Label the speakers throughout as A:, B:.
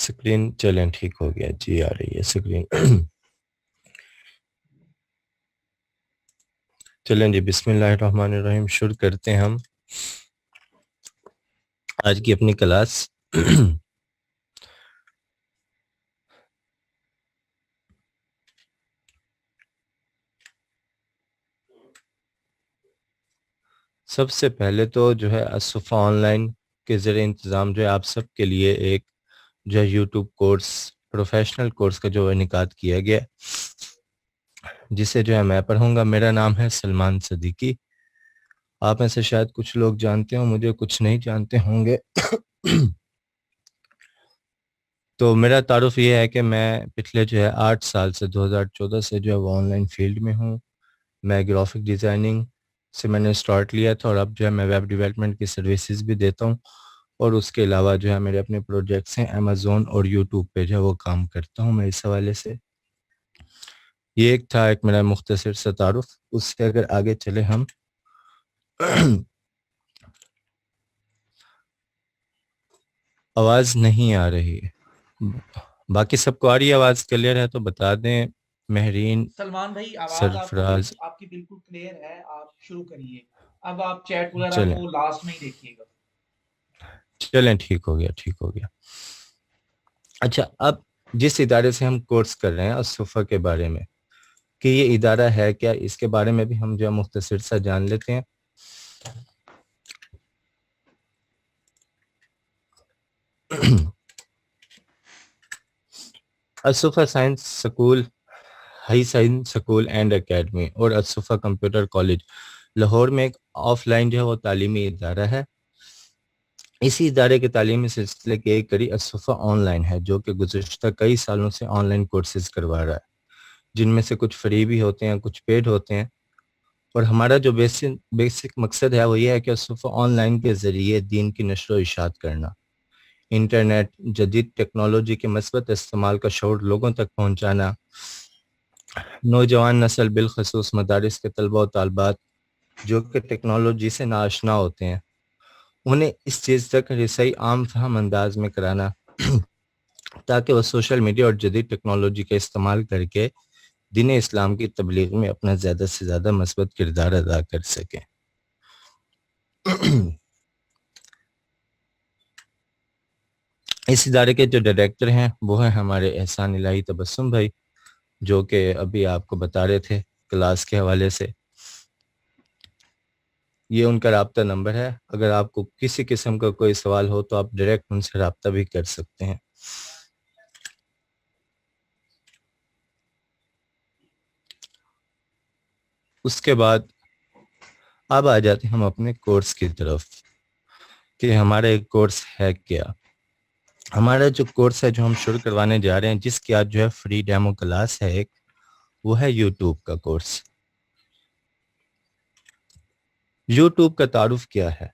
A: Screen چلیں ٹھیک ہو گیا جی، آ رہی ہے سکرین چلیں جی، بسم اللہ الرحمن الرحیم، شروع کرتے ہیں ہم آج کی اپنی کلاس۔ سب سے پہلے تو جو ہے الصفا آن لائن کے زیر انتظام جو ہے آپ سب کے لیے ایک جو ہے یوٹیوب کورس، پروفیشنل کورس کا جو انعقاد کیا گیا، جسے جو ہے میں پڑھوں گا۔ میرا نام ہے سلمان صدیقی۔ آپ میں سے شاید کچھ لوگ جانتے ہوں مجھے، کچھ نہیں جانتے ہوں گے۔ تو میرا تعارف یہ ہے کہ میں پچھلے جو ہے 8 سال سے 2014 سے جو ہے وہ آن لائن فیلڈ میں ہوں۔ میں گرافک ڈیزائننگ سے میں نے سٹارٹ لیا تھا، اور اب جو ہے میں ویب ڈیولپمنٹ کی سروسز بھی دیتا ہوں، اور اس کے علاوہ جو ہے میرے اپنے پروجیکٹس ہیں امیزون اور یوٹیوب پہ جو ہے وہ کام کرتا ہوں میں اس حوالے سے۔ یہ ایک تھا ایک میرا مختصر سا تعارف۔ اس سے اگر آگے چلے ہم آواز نہیں آ رہی ہے، باقی سب کو آ رہی ہے آواز؟ کلیئر ہے تو بتا دیں۔ مہرین،
B: سلمان بھائی آواز
A: سرفراز،
B: آپ کی بالکل کلیئر ہے، آپ شروع کریے۔ اب آپ چیٹ وغیرہ
A: چلیں
B: کو لاسٹ میں ہی دیکھیے گا۔
A: چلیں ٹھیک ہو گیا، ٹھیک ہو گیا۔ اچھا، اب جس ادارے سے ہم کورس کر رہے ہیں الصفا کے بارے میں، کہ یہ ادارہ ہے کیا، اس کے بارے میں بھی ہم جو ہے مختصر سا جان لیتے ہیں۔ Al Safa science school, high science school and academy اور الصفا کمپیوٹر کالج لاہور میں ایک آف لائن جو ہے وہ تعلیمی ادارہ ہے۔ اسی ادارے کے تعلیمی سلسلے کی ایک کڑی الصفا آن لائن ہے، جو کہ گزشتہ کئی سالوں سے آن لائن کورسز کروا رہا ہے، جن میں سے کچھ فری بھی ہوتے ہیں، کچھ پیڈ ہوتے ہیں۔ اور ہمارا جو بیسک مقصد ہے وہ یہ ہے کہ الصفا آن لائن کے ذریعے دین کی نشر و اشاعت کرنا، انٹرنیٹ، جدید ٹیکنالوجی کے مثبت استعمال کا شعور لوگوں تک پہنچانا، نوجوان نسل بالخصوص مدارس کے طلبہ و طالبات جو کہ ٹیکنالوجی سے ناآشنا ہوتے ہیں، انہیں اس چیز تک رسائی عام فہم انداز میں کرانا تاکہ وہ سوشل میڈیا اور جدید ٹیکنالوجی کا استعمال کر کے دین اسلام کی تبلیغ میں اپنا زیادہ سے زیادہ مثبت کردار ادا کر سکیں۔ اس ادارے کے جو ڈائریکٹر ہیں وہ ہیں ہمارے احسان الہی تبسم بھائی، جو کہ ابھی آپ کو بتا رہے تھے کلاس کے حوالے سے۔ یہ ان کا رابطہ نمبر ہے، اگر آپ کو کسی قسم کا کوئی سوال ہو تو آپ ڈائریکٹ ان سے رابطہ بھی کر سکتے ہیں۔ اس کے بعد اب آ جاتے ہیں ہم اپنے کورس کی طرف کہ ہمارا ایک کورس ہے کیا۔ ہمارا جو کورس ہے جو ہم شروع کروانے جا رہے ہیں، جس کی آج جو ہے فری ڈیمو کلاس ہے ایک، وہ ہے یوٹیوب کا کورس۔ یوٹیوب کا تعارف کیا ہے؟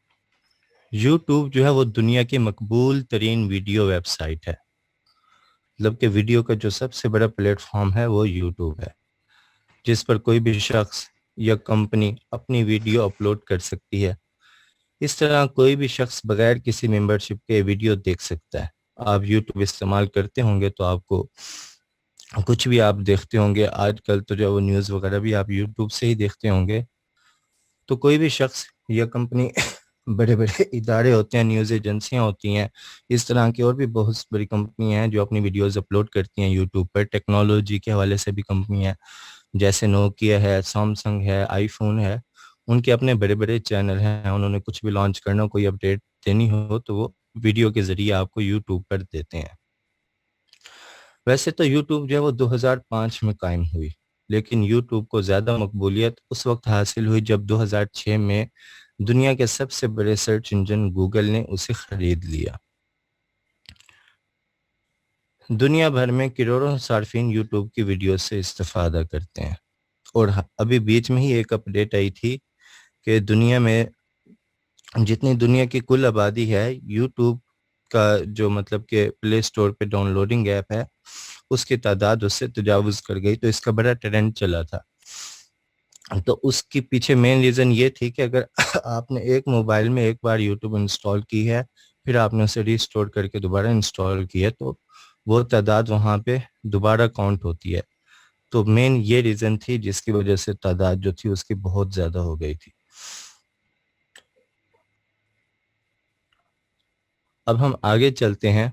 A: یوٹیوب جو ہے وہ دنیا کی مقبول ترین ویڈیو ویب سائٹ ہے، مطلب کہ ویڈیو کا جو سب سے بڑا پلیٹ فارم ہے وہ یوٹیوب ہے، جس پر کوئی بھی شخص یا کمپنی اپنی ویڈیو اپلوڈ کر سکتی ہے۔ اس طرح کوئی بھی شخص بغیر کسی ممبرشپ کے ویڈیو دیکھ سکتا ہے۔ آپ یوٹیوب استعمال کرتے ہوں گے تو آپ کو کچھ بھی آپ دیکھتے ہوں گے، آج کل تو جو وہ نیوز وغیرہ بھی آپ یوٹیوب سے ہی دیکھتے ہوں گے۔ تو کوئی بھی شخص یا کمپنی، بڑے بڑے ادارے ہوتے ہیں، نیوز ایجنسیاں ہوتی ہیں، اس طرح کی اور بھی بہت بڑی کمپنی ہیں جو اپنی ویڈیوز اپلوڈ کرتی ہیں یوٹیوب پر۔ ٹیکنالوجی کے حوالے سے بھی کمپنی ہیں، جیسے نوکیا ہے، سیمسنگ ہے، آئی فون ہے، ان کے اپنے بڑے بڑے چینل ہیں۔ انہوں نے کچھ بھی لانچ کرنا ہو، کوئی اپڈیٹ دینی ہو تو وہ ویڈیو کے ذریعے آپ کو یوٹیوب پر دیتے ہیں۔ ویسے تو یوٹیوب جو ہے وہ 2005 میں قائم ہوئی، لیکن یوٹیوب کو زیادہ مقبولیت اس وقت حاصل ہوئی جب 2006 میں دنیا کے سب سے بڑے سرچ انجن گوگل نے اسے خرید لیا۔ دنیا بھر میں کروڑوں صارفین یوٹیوب کی ویڈیو سے استفادہ کرتے ہیں، اور ابھی بیچ میں ہی ایک اپڈیٹ آئی تھی کہ دنیا میں جتنی دنیا کی کل آبادی ہے، یوٹیوب کا جو مطلب کہ پلے سٹور پہ ڈاؤن لوڈنگ ایپ ہے، اس کی تعداد اس سے تجاوز کر گئی۔ تو اس کا بڑا ٹرینڈ چلا تھا، تو اس کی پیچھے مین ریزن یہ تھی کہ اگر آپ نے ایک موبائل میں ایک بار یوٹیوب انسٹال کی ہے، پھر آپ نے اسے ری اسٹور کر کے دوبارہ انسٹال کی ہے، تو وہ تعداد وہاں پہ دوبارہ کاؤنٹ ہوتی ہے. تو مین یہ ریزن تھی جس کی وجہ سے تعداد جو تھی اس کی بہت زیادہ ہو گئی تھی. اب ہم آگے چلتے ہیں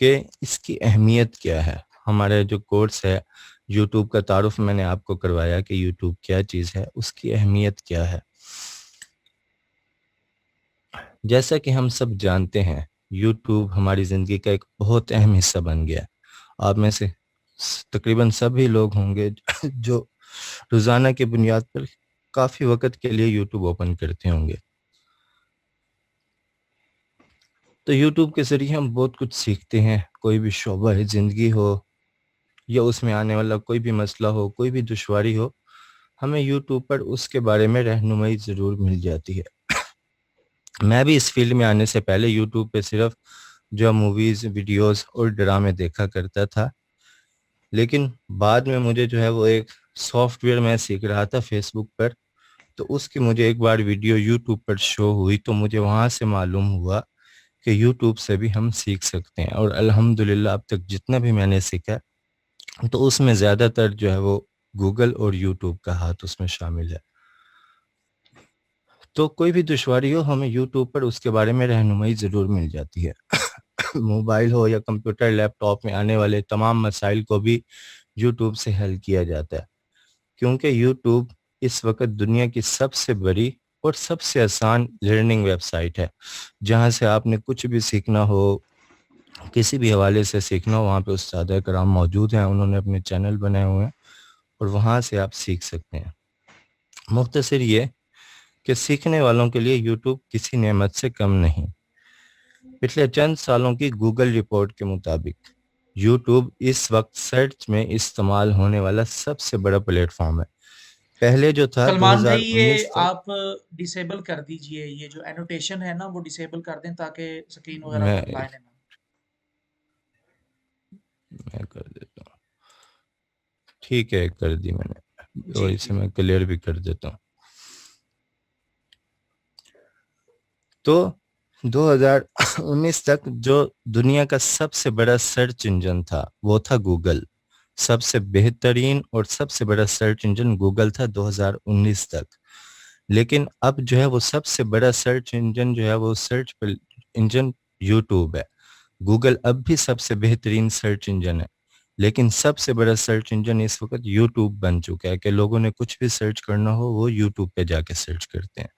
A: کہ اس کی اہمیت کیا ہے. ہمارا جو کورس ہے یوٹیوب کا تعارف میں نے آپ کو کروایا کہ یوٹیوب کیا چیز ہے, اس کی اہمیت کیا ہے. جیسا کہ ہم سب جانتے ہیں یوٹیوب ہماری زندگی کا ایک بہت اہم حصہ بن گیا. آپ میں سے تقریباً سبھی لوگ ہوں گے جو روزانہ کی بنیاد پر کافی وقت کے لیے یوٹیوب اوپن کرتے ہوں گے. تو یوٹیوب کے ذریعے ہم بہت کچھ سیکھتے ہیں. کوئی بھی شعبہ زندگی ہو یا اس میں آنے والا کوئی بھی مسئلہ ہو, کوئی بھی دشواری ہو, ہمیں یوٹیوب پر اس کے بارے میں رہنمائی ضرور مل جاتی ہے. میں بھی اس فیلڈ میں آنے سے پہلے یوٹیوب پہ صرف جو موویز, ویڈیوز اور ڈرامے دیکھا کرتا تھا, لیکن بعد میں مجھے جو ہے وہ ایک سافٹ ویئر میں سیکھ رہا تھا فیس بک پر, تو اس کی مجھے ایک بار ویڈیو یوٹیوب پر شو ہوئی تو مجھے وہاں سے معلوم ہوا کہ یوٹیوب سے بھی ہم سیکھ سکتے ہیں. اور الحمدللہ اب تک جتنا بھی میں نے سیکھا تو اس میں زیادہ تر جو ہے وہ گوگل اور یوٹیوب کا ہاتھ اس میں شامل ہے. تو کوئی بھی دشواری ہو ہمیں یوٹیوب پر اس کے بارے میں رہنمائی ضرور مل جاتی ہے. موبائل ہو یا کمپیوٹر, لیپ ٹاپ میں آنے والے تمام مسائل کو بھی یوٹیوب سے حل کیا جاتا ہے, کیونکہ یوٹیوب اس وقت دنیا کی سب سے بڑی اور سب سے آسان لرننگ ویب سائٹ ہے. جہاں سے آپ نے کچھ بھی سیکھنا ہو, کسی بھی حوالے سے سیکھنا ہو, وہاں پہ استاد کرام موجود ہیں, انہوں نے اپنے چینل بنائے ہوئے ہیں اور وہاں سے آپ سیکھ سکتے ہیں. مختصر یہ کہ سیکھنے والوں کے لیے یوٹیوب کسی نعمت سے کم نہیں. پچھلے چند سالوں کی گوگل رپورٹ کے مطابق یوٹیوب اس وقت سرچ میں استعمال ہونے والا سب سے بڑا پلیٹ فارم ہے. پہلے جو تھا
B: سلمان بھائی
A: 2019
B: یہ
A: تک,
B: آپ ڈسیبل کر دیجئے, یہ جو اینوٹیشن ہے نا وہ ڈسیبل کر دیں تاکہ سکرین وغیرہ
A: میں
B: پر لائن ہے نا.
A: میں کر دیتا ہوں. ٹھیک ہے, کر دی میں نے, اور
B: جی
A: اسے
B: جی
A: میں کلیئر بھی کر دیتا ہوں. تو 2019 تک جو دنیا کا سب سے بڑا سرچ انجن تھا وہ تھا گوگل. سب سے بہترین اور سب سے بڑا سرچ انجن گوگل تھا 2019 تک. لیکن اب جو ہے وہ سب سے بڑا سرچ انجن جو ہے وہ سرچ انجن یوٹیوب ہے. گوگل اب بھی سب سے بہترین سرچ انجن ہے, لیکن سب سے بڑا سرچ انجن اس وقت یوٹیوب بن چکا ہے کہ لوگوں نے کچھ بھی سرچ کرنا ہو وہ یوٹیوب پہ جا کے سرچ کرتے ہیں.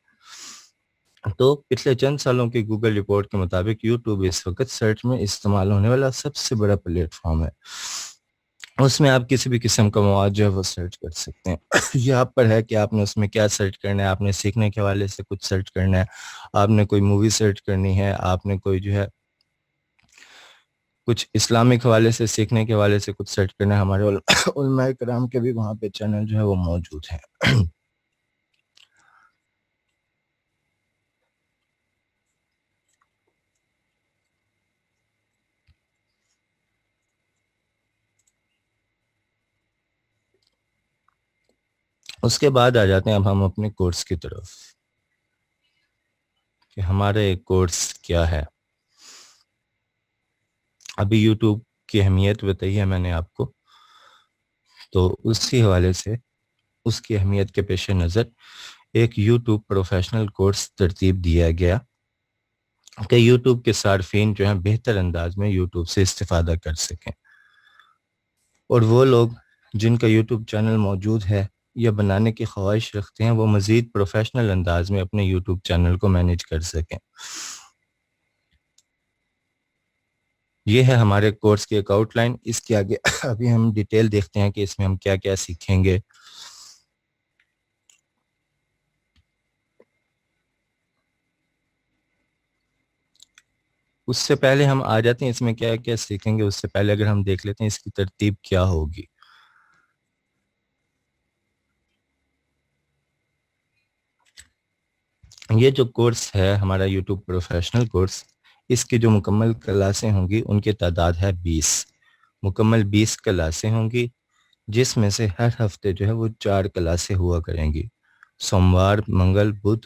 A: تو پچھلے چند سالوں کی گوگل رپورٹ کے مطابق یوٹیوب اس وقت سرچ میں استعمال ہونے والا سب سے بڑا پلیٹ فارم ہے. اس میں آپ کسی بھی قسم کا مواد جو ہے وہ سرچ کر سکتے ہیں. یہ آپ پر ہے کہ آپ نے اس میں کیا سرچ کرنا ہے. آپ نے سیکھنے کے حوالے سے کچھ سرچ کرنا ہے, آپ نے کوئی مووی سرچ کرنی ہے, آپ نے کوئی جو ہے کچھ اسلامک حوالے سے سیکھنے کے حوالے سے کچھ سرچ کرنا ہے. ہمارے علماء کرام کے بھی وہاں پہ چینل جو ہے وہ موجود ہیں. اس کے بعد آ جاتے ہیں اب ہم اپنے کورس کی طرف کہ ہمارا ایک کورس کیا ہے. ابھی یوٹیوب کی اہمیت بتائی ہے میں نے آپ کو, تو اسی حوالے سے اس کی اہمیت کے پیش نظر ایک یوٹیوب پروفیشنل کورس ترتیب دیا گیا کہ یوٹیوب کے صارفین جو ہیں بہتر انداز میں یوٹیوب سے استفادہ کر سکیں, اور وہ لوگ جن کا یوٹیوب چینل موجود ہے یا بنانے کی خواہش رکھتے ہیں وہ مزید پروفیشنل انداز میں اپنے یوٹیوب چینل کو مینیج کر سکیں. یہ ہے ہمارے کورس کی ایک آؤٹ لائن. اس کے آگے ابھی ہم ڈیٹیل دیکھتے ہیں کہ اس میں ہم کیا کیا سیکھیں گے. اس سے پہلے ہم آ جاتے ہیں اس میں کیا کیا سیکھیں گے. اس سے پہلے اگر ہم دیکھ لیتے ہیں اس کی ترتیب کیا ہوگی. یہ جو کورس ہے ہمارا یوٹیوب پروفیشنل کورس, اس کی جو مکمل کلاسیں ہوں گی ان کی تعداد ہے 20. مکمل 20 کلاسیں ہوں گی, جس میں سے ہر ہفتے جو ہے وہ 4 کلاسیں ہوا کریں گی, سوموار, منگل, بدھ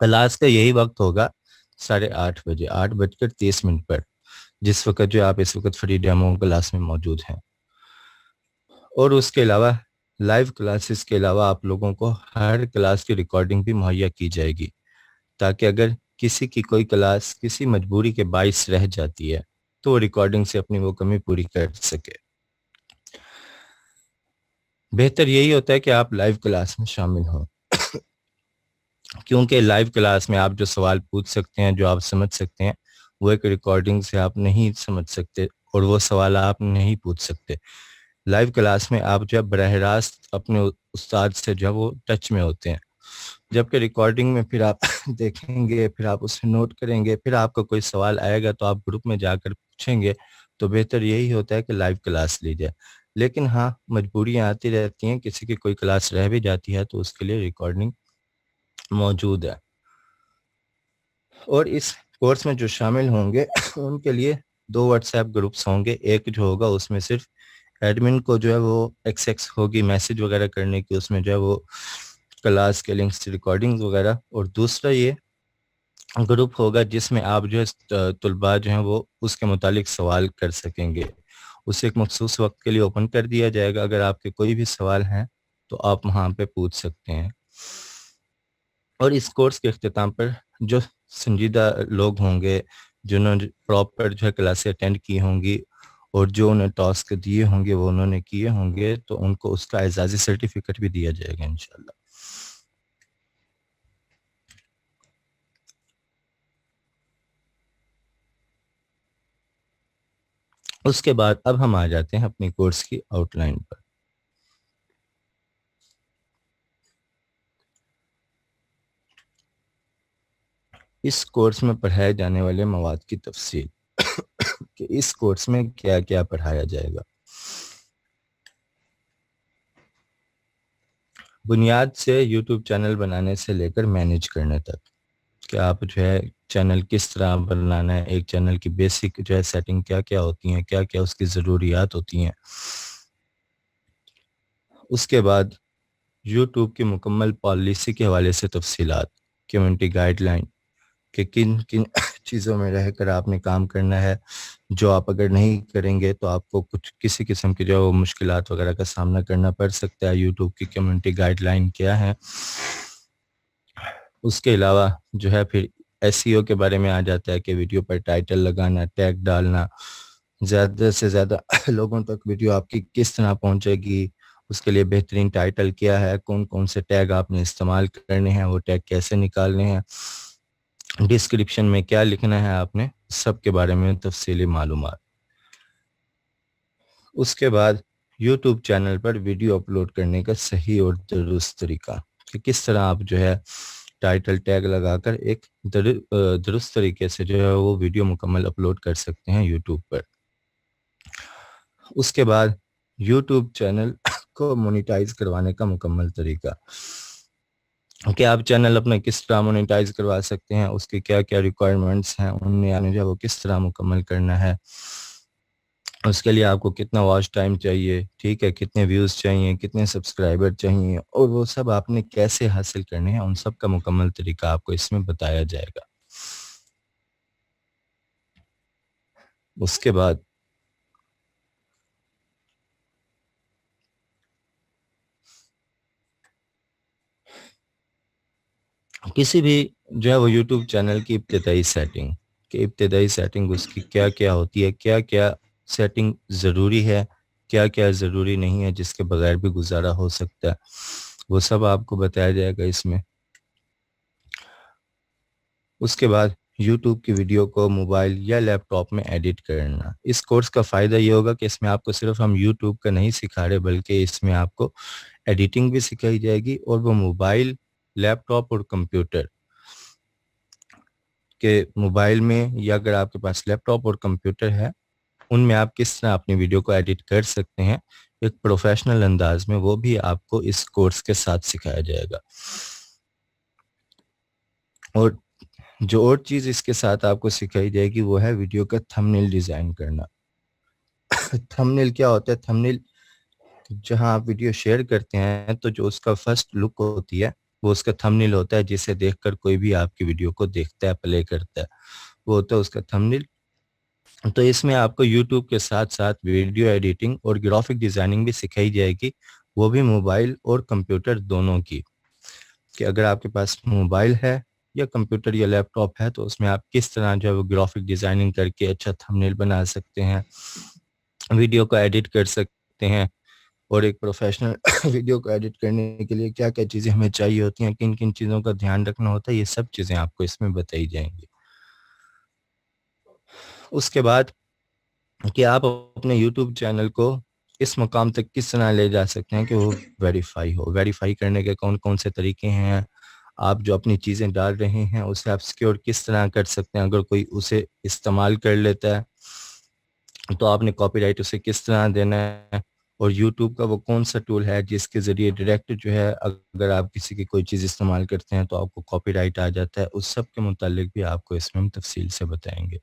A: کلاس کا یہی وقت ہوگا 8:30 بجے، 8:30 پر، جس وقت جو آپ اس وقت فری ڈیمو کلاس میں موجود ہیں. اور اس کے علاوہ لائیو کلاسز کے علاوہ آپ لوگوں کو ہر کلاس کی ریکارڈنگ بھی مہیا کی جائے گی، تاکہ اگر کسی کی کوئی کلاس کسی مجبوری کے باعث رہ جاتی ہے تو وہ ریکارڈنگ سے اپنی وہ کمی پوری کر سکے. بہتر یہی ہوتا ہے کہ آپ لائیو کلاس میں شامل ہوں، کیونکہ لائیو کلاس میں آپ جو سوال پوچھ سکتے ہیں، جو آپ سمجھ سکتے ہیں، وہ ایک ریکارڈنگ سے آپ نہیں سمجھ سکتے اور وہ سوال آپ نہیں پوچھ سکتے. لائیو کلاس میں آپ جو ہے براہ راست اپنے استاد سے جو ہے وہ ٹچ میں ہوتے ہیں، جبکہ ریکارڈنگ میں پھر آپ دیکھیں گے، پھر آپ اسے نوٹ کریں گے، پھر آپ کا کوئی سوال آئے گا تو آپ گروپ میں جا کر پوچھیں گے. تو بہتر یہی ہوتا ہے کہ لائیو کلاس لی جائے. لیکن ہاں، مجبوریاں آتی رہتی ہیں، کسی کی کوئی کلاس رہ بھی جاتی ہے تو اس کے لیے ریکارڈنگ موجود ہے. اور اس کورس میں جو شامل ہوں گے ان کے لیے 2 واٹس ایپ گروپس ہوں گے. ایک جو ہوگا اس میں صرف ایڈمن کو جو ہے وہ ایکسیس ہوگی میسج وغیرہ کرنے کی، اس میں جو ہے وہ کلاس کے لنکس، ریکارڈنگز وغیرہ. اور دوسرا یہ گروپ ہوگا جس میں آپ جو ہے طلباء جو ہیں وہ اس کے متعلق سوال کر سکیں گے. اسے ایک مخصوص وقت کے لیے اوپن کر دیا جائے گا. اگر آپ کے کوئی بھی سوال ہیں تو آپ وہاں پہ پوچھ سکتے ہیں. اور اس کورس کے اختتام پر جو سنجیدہ لوگ ہوں گے، جنہوں نے پراپر جو ہے کلاسیں اٹینڈ کی ہوں گی اور جو انہیں ٹاسک دیے ہوں گے وہ انہوں نے کیے ہوں گے، تو ان کو اس کا اعزازی سرٹیفکیٹ بھی دیا جائے گا انشاءاللہ. اس کے بعد اب ہم آ جاتے ہیں اپنی کورس کی آؤٹ لائن پر. اس کورس میں پڑھائے جانے والے مواد کی تفصیل کہ اس کورس میں کیا کیا پڑھایا جائے گا. بنیاد سے یوٹیوب چینل بنانے سے لے کر مینیج کرنے تک، کہ آپ جو ہے چینل کس طرح بنانا ہے، ایک چینل کی بیسک جو ہے سیٹنگ کیا کیا ہوتی ہیں، کیا کیا اس کی ضروریات ہوتی ہیں. اس کے بعد یوٹیوب کی مکمل پالیسی کے حوالے سے تفصیلات، کمیونٹی گائیڈ لائن کہ کن کن چیزوں میں رہ کر آپ نے کام کرنا ہے، جو آپ اگر نہیں کریں گے تو آپ کو کچھ کسی قسم کی جو مشکلات وغیرہ کا سامنا کرنا پڑ سکتا ہے. یوٹیوب کی کمیونٹی گائیڈ لائن کیا ہے. اس کے علاوہ جو ہے پھر ایس ای او کے بارے میں آ جاتا ہے کہ ویڈیو پر ٹائٹل لگانا، ٹیگ ڈالنا، زیادہ سے زیادہ لوگوں تک ویڈیو آپ کی کس طرح پہنچے گی، اس کے لیے بہترین ٹائٹل کیا ہے، کون کون سے ٹیگ آپ نے استعمال کرنے ہیں، وہ ٹیگ کیسے نکالنے ہیں، ڈسکرپشن میں کیا لکھنا ہے آپ نے، سب کے بارے میں تفصیلی معلومات. اس کے بعد یوٹیوب چینل پر ویڈیو اپلوڈ کرنے کا صحیح اور درست طریقہ، کہ کس طرح آپ جو ہے ٹائٹل ٹیگ لگا کر ایک درست طریقے سے جو ہے وہ ویڈیو مکمل اپلوڈ کر سکتے ہیں یوٹیوب پر. اس کے بعد یوٹیوب چینل کو مونیٹائز کروانے کا مکمل طریقہ، کہ آپ چینل اپنا کس طرح مونیٹائز کروا سکتے ہیں، اس کے کیا کیا ریکوائرمنٹس ہیں، ان میں جو ہے وہ کس طرح مکمل کرنا ہے. اس کے لیے آپ کو کتنا واچ ٹائم چاہیے، ٹھیک ہے، کتنے ویوز چاہیے، کتنے سبسکرائبر چاہیے، اور وہ سب آپ نے کیسے حاصل کرنے ہیں، ان سب کا مکمل طریقہ آپ کو اس میں بتایا جائے گا. اس کے بعد کسی بھی جو ہے وہ یوٹیوب چینل کی ابتدائی سیٹنگ، کہ ابتدائی سیٹنگ اس کی کیا کیا ہوتی ہے، کیا کیا سیٹنگ ضروری ہے، کیا کیا ضروری نہیں ہے، جس کے بغیر بھی گزارا ہو سکتا ہے، وہ سب آپ کو بتایا جائے گا اس میں. اس کے بعد یوٹیوب کی ویڈیو کو موبائل یا لیپ ٹاپ میں ایڈٹ کرنا. اس کورس کا فائدہ یہ ہوگا کہ اس میں آپ کو صرف ہم یوٹیوب کا نہیں سکھا رہے، بلکہ اس میں آپ کو ایڈیٹنگ بھی سکھائی جائے گی، اور وہ موبائل، لیپ ٹاپ اور کمپیوٹر کے موبائل میں، یا اگر آپ کے پاس لیپ ٹاپ اور کمپیوٹر ہے، ان میں آپ کس طرح اپنی ویڈیو کو ایڈٹ کر سکتے ہیں ایک پروفیشنل انداز میں، وہ بھی آپ کو اس کورس کے ساتھ سکھایا جائے گا. اور جو اور چیز اس کے ساتھ آپ کو سکھائی جائے گی وہ ہے ویڈیو کا تھمبنیل ڈیزائن کرنا. تھمبنیل کیا ہوتا ہے؟ تھمبنیل جہاں آپ ویڈیو شیئر کرتے ہیں تو جو اس کا فرسٹ لک ہوتی ہے وہ اس کا تھمبنیل ہوتا ہے، جسے دیکھ کر کوئی بھی آپ کی ویڈیو کو دیکھتا ہے، پلے کرتا ہے، وہ ہوتا ہے اس کا تھمبنیل۔ تو اس میں آپ کو یوٹیوب کے ساتھ ساتھ ویڈیو ایڈیٹنگ اور گرافک ڈیزائننگ بھی سکھائی جائے گی، وہ بھی موبائل اور کمپیوٹر دونوں کی، کہ اگر آپ کے پاس موبائل ہے یا کمپیوٹر یا لیپ ٹاپ ہے تو اس میں آپ کس طرح جو ہے وہ گرافک ڈیزائننگ کر کے اچھا تھمبنیل بنا سکتے ہیں، ویڈیو کو ایڈٹ کر سکتے ہیں، اور ایک پروفیشنل ویڈیو کو ایڈٹ کرنے کے لیے کیا کیا چیزیں ہمیں چاہیے ہوتی ہیں، کن کن چیزوں کا دھیان رکھنا ہوتا ہے، یہ سب چیزیں آپ کو اس میں بتائی جائیں گی۔ اس کے بعد کہ آپ اپنے یوٹیوب چینل کو اس مقام تک کس طرح لے جا سکتے ہیں کہ وہ ویریفائی ہو، ویریفائی کرنے کے کون کون سے طریقے ہیں، آپ جو اپنی چیزیں ڈال رہے ہیں اسے آپ سیکیور کس طرح کر سکتے ہیں، اگر کوئی اسے استعمال کر لیتا ہے تو آپ نے کاپی رائٹ اسے کس طرح دینا ہے، اور یوٹیوب کا وہ کون سا ٹول ہے جس کے ذریعے ڈائریکٹ جو ہے اگر آپ کسی کی کوئی چیز استعمال کرتے ہیں تو آپ کو کاپی رائٹ آ جاتا ہے، اس سب کے متعلق بھی آپ کو اس میں ہم تفصیل سے بتائیں گے۔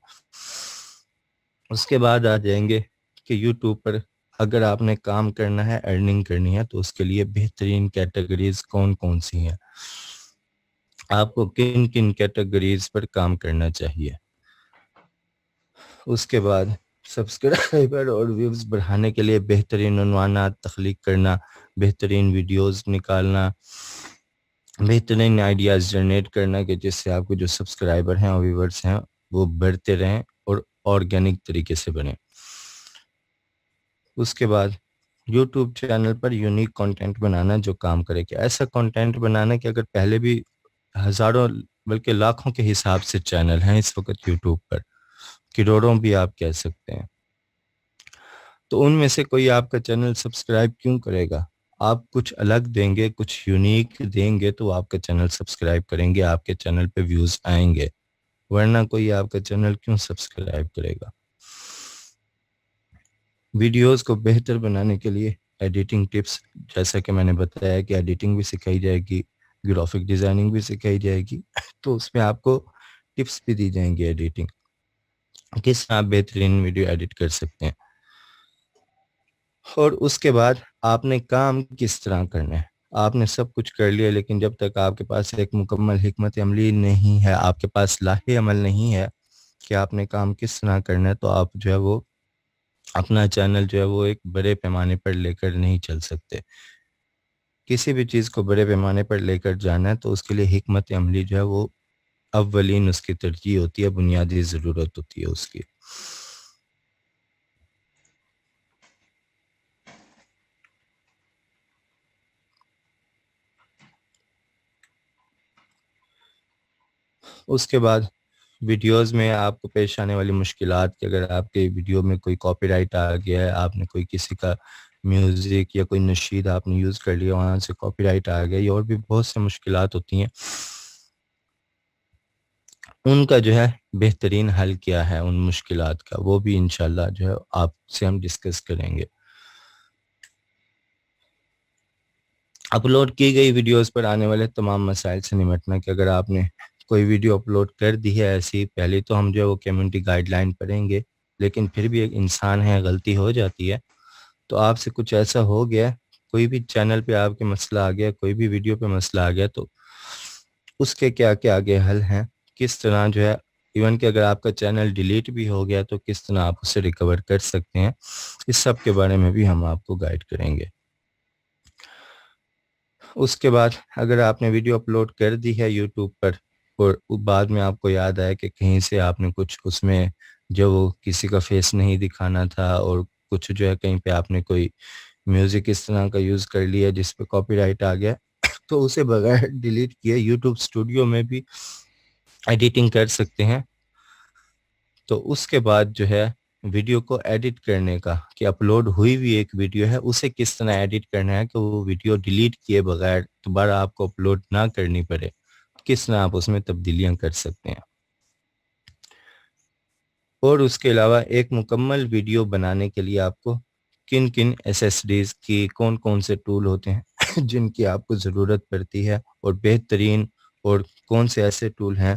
A: اس کے بعد آ جائیں گے کہ یوٹیوب پر اگر آپ نے کام کرنا ہے، ارننگ کرنی ہے، تو اس کے لیے بہترین کیٹیگریز کون کون سی ہیں، آپ کو کن کن کیٹیگریز پر کام کرنا چاہیے۔ اس کے بعد سبسکرائبر اور ویوز بڑھانے کے لیے بہترین عنوانات تخلیق کرنا، بہترین ویڈیوز نکالنا، بہترین آئیڈیاز جنریٹ کرنا کہ جس سے آپ کو جو سبسکرائبر ہیں اور ویورز ہیں وہ بڑھتے رہیں اور آرگینک طریقے سے بنیں۔ اس کے بعد یوٹیوب چینل پر یونیک کنٹینٹ بنانا جو کام کرے کہ ایسا کنٹینٹ بنانا کہ اگر پہلے بھی ہزاروں بلکہ لاکھوں کے حساب سے چینل ہیں اس وقت یوٹیوب پر، کروڑوں بھی آپ کہہ سکتے ہیں، تو ان میں سے کوئی آپ کا چینل سبسکرائب کیوں کرے گا؟ آپ کچھ الگ دیں گے، کچھ یونیک دیں گے تو آپ کا چینل سبسکرائب کریں گے، آپ کے چینل پہ ویوز آئیں گے، ورنہ کوئی آپ کا چینل کیوں سبسکرائب کرے گا؟ ویڈیوز کو بہتر بنانے کے لیے ایڈیٹنگ ٹپس، جیسا کہ میں نے بتایا کہ ایڈیٹنگ بھی سکھائی جائے گی، گرافک ڈیزائننگ بھی سکھائی جائے گی، تو اس میں آپ کو ٹپس بھی دی جائیں گی، ایڈیٹنگ کس طرح آپ بہترین ویڈیو ایڈٹ کر سکتے ہیں۔ اور اس کے بعد آپ نے کام کس طرح کرنا ہے، آپ نے سب کچھ کر لیا لیکن جب تک آپ کے پاس ایک مکمل حکمت عملی نہیں ہے، آپ کے پاس لاہ عمل نہیں ہے کہ آپ نے کام کس طرح کرنا ہے، تو آپ جو ہے وہ اپنا چینل جو ہے وہ ایک بڑے پیمانے پر لے کر نہیں چل سکتے۔ کسی بھی چیز کو بڑے پیمانے پر لے کر جانا ہے تو اس کے لیے حکمت عملی جو ہے وہ اولین اس کی ترجیح ہوتی ہے، بنیادی ضرورت ہوتی ہے اس کی۔ اس کے بعد ویڈیوز میں آپ کو پیش آنے والی مشکلات کہ اگر آپ کے ویڈیو میں کوئی کاپی رائٹ آ گیا ہے، آپ نے کوئی کسی کا میوزک یا کوئی نشید آپ نے یوز کر لیا، وہاں سے کاپی رائٹ آ گیا، یا اور بھی بہت سے مشکلات ہوتی ہیں، ان کا جو ہے بہترین حل کیا ہے ان مشکلات کا، وہ بھی انشاءاللہ جو ہے آپ سے ہم ڈسکس کریں گے۔ اپلوڈ کی گئی ویڈیوز پر آنے والے تمام مسائل سے نمٹنا کہ اگر آپ نے کوئی ویڈیو اپلوڈ کر دی ہے ایسی، پہلے تو ہم جو ہے وہ کمیونٹی گائیڈ لائن پڑھیں گے، لیکن پھر بھی ایک انسان ہے، غلطی ہو جاتی ہے، تو آپ سے کچھ ایسا ہو گیا، کوئی بھی چینل پہ آپ کے مسئلہ آ گیا، کوئی بھی ویڈیو پہ مسئلہ آ گیا، تو اس کے کیا کیا آگے حل ہیں، کس طرح جو ہے ایون کہ اگر آپ کا چینل ڈیلیٹ بھی ہو گیا تو کس طرح آپ اسے ریکور کر سکتے ہیں، اس سب کے بارے میں بھی ہم آپ کو گائیڈ کریں گے۔ اس کے بعد اگر آپ نے ویڈیو اپلوڈ کر دی ہے یوٹیوب پر اور بعد میں آپ کو یاد آیا کہ کہیں سے آپ نے کچھ اس میں جو وہ کسی کا فیس نہیں دکھانا تھا، اور کچھ جو ہے کہیں پہ آپ نے کوئی میوزک اس طرح کا یوز کر لیا جس پہ کاپی رائٹ آ گیا، تو اسے بغیر ڈیلیٹ کیے یوٹیوب اسٹوڈیو میں بھی ایڈیٹنگ کر سکتے ہیں۔ تو اس کے بعد جو ہے ویڈیو کو ایڈٹ کرنے کا کہ اپلوڈ ہوئی ہوئی ایک ویڈیو ہے اسے کس طرح ایڈٹ کرنا ہے کہ وہ ویڈیو ڈیلیٹ کیے بغیر دوبارہ آپ کو اپلوڈ نہ کرنی پڑے، کس طرح آپ اس میں تبدیلیاں کر سکتے ہیں۔ اور اس کے علاوہ ایک مکمل ویڈیو بنانے کے لیے آپ کو کن کن ایسیسریز کی، کون کون سے ٹول ہوتے ہیں جن کی آپ کو ضرورت پڑتی ہے، اور بہترین اور کون سے ایسے ٹول ہیں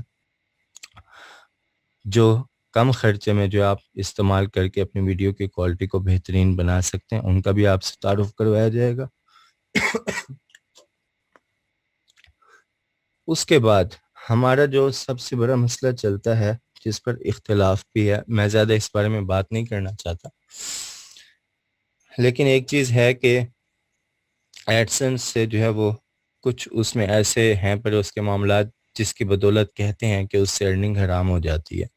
A: جو کم خرچے میں جو آپ استعمال کر کے اپنی ویڈیو کی کوالٹی کو بہترین بنا سکتے ہیں، ان کا بھی آپ سے تعارف کروایا جائے گا۔ اس کے بعد ہمارا جو سب سے بڑا مسئلہ چلتا ہے، جس پر اختلاف بھی ہے، میں زیادہ اس بارے میں بات نہیں کرنا چاہتا، لیکن ایک چیز ہے کہ ایڈسنس سے جو ہے وہ کچھ اس میں ایسے ہیں پر اس کے معاملات جس کی بدولت کہتے ہیں کہ اس سے ارننگ حرام ہو جاتی ہے۔